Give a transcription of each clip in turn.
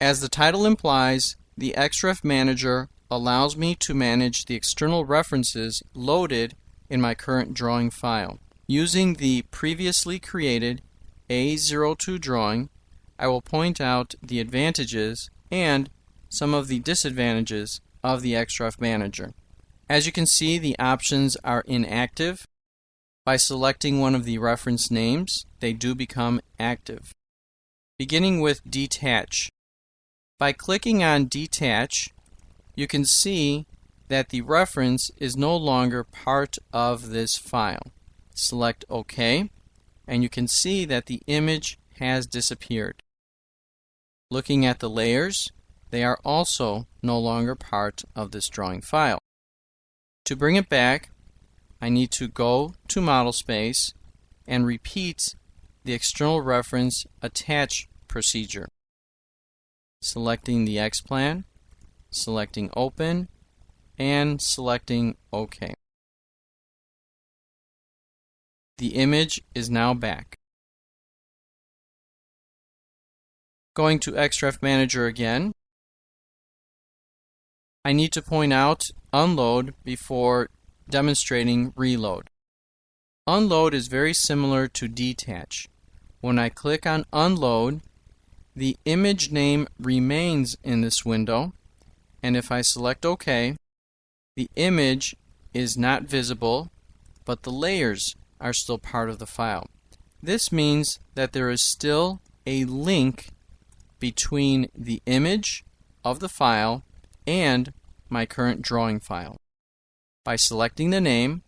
As the title implies, the XREF Manager allows me to manage the external references loaded in my current drawing file. Using the previously created A02 drawing, I will point out the advantages and some of the disadvantages of the XREF Manager. As you can see, the options are inactive. By selecting one of the reference names, they do become active. Beginning with Detach. By clicking on Detach, you can see that the reference is no longer part of this file. Select OK, and you can see that the image has disappeared. Looking at the layers, they are also no longer part of this drawing file. To bring it back, I need to go to Model Space and repeat the external reference attach procedure. Selecting the X-Plan, selecting Open, and selecting OK. The image is now back. Going to XREF Manager again, I need to point out Unload before demonstrating Reload. Unload is very similar to Detach. When I click on Unload, the image name remains in this window, and if I select OK, the image is not visible, but the layers are still part of the file. This means that there is still a link between the image of the file and my current drawing file. By selecting the name,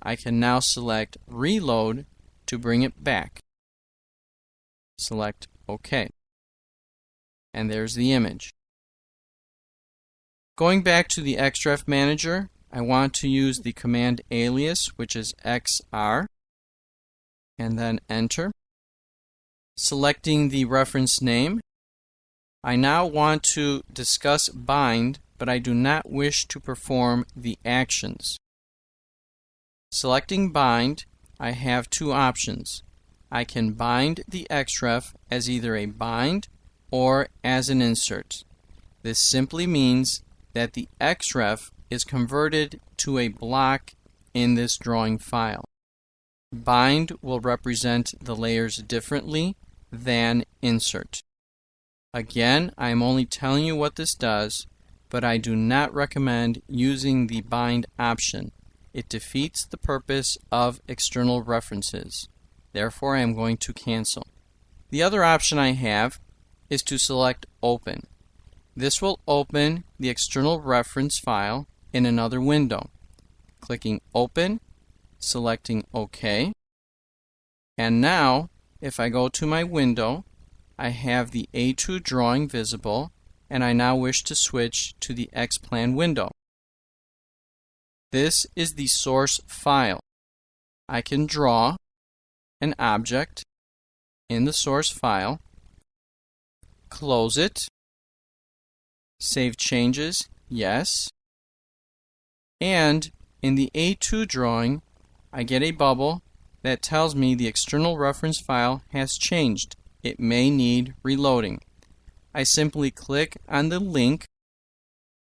I can now select Reload to bring it back. Select OK. And there's the image. Going back to the XREF Manager, I want to use the command alias, which is XR, and then Enter. Selecting the reference name, I now want to discuss bind, but I do not wish to perform the actions. Selecting bind, I have two options. I can bind the XREF as either a bind or as an insert. This simply means that the XREF is converted to a block in this drawing file. Bind will represent the layers differently than insert. Again, I am only telling you what this does, but I do not recommend using the bind option. It defeats the purpose of external references. Therefore, I am going to cancel. The other option I have is to select Open. This will open the external reference file in another window. Clicking Open, selecting OK. And now, if I go to my window, I have the A2 drawing visible, and I now wish to switch to the X-Plan window. This is the source file. I can draw an object in the source file, close it, save changes, yes, and in the A2 drawing, I get a bubble that tells me the external reference file has changed. It may need reloading. I simply click on the link.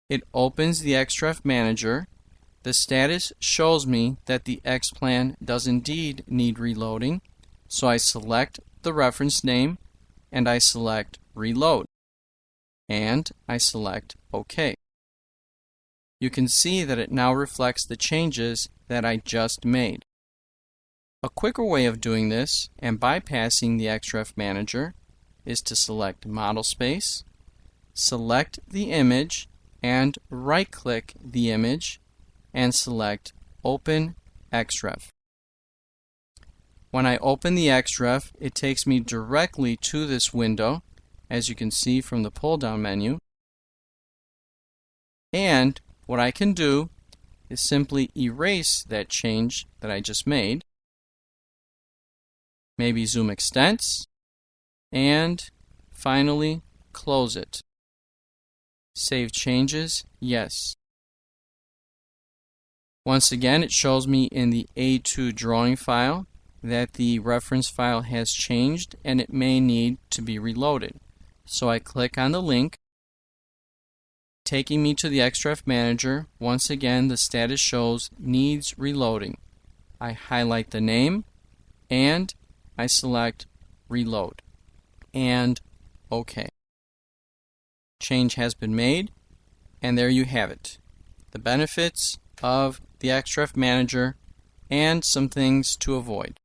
It opens the XREF Manager. The status shows me that the X-Plan does indeed need reloading, so I select the reference name and I select Reload, and I select OK. You can see that it now reflects the changes that I just made. A quicker way of doing this and bypassing the XREF Manager is to select Model Space, select the image, and right-click the image and select Open XREF. When I open the XREF, it takes me directly to this window, as you can see from the pull-down menu. And what I can do is simply erase that change that I just made. Maybe zoom extents, and finally close it. Save changes, yes. Once again, it shows me in the A2 drawing file that the reference file has changed and it may need to be reloaded. So I click on the link, taking me to the Xref Manager. Once again, the status shows needs reloading. I highlight the name and I select Reload and OK. Change has been made, and there you have it. The benefits of the Xref Manager and some things to avoid.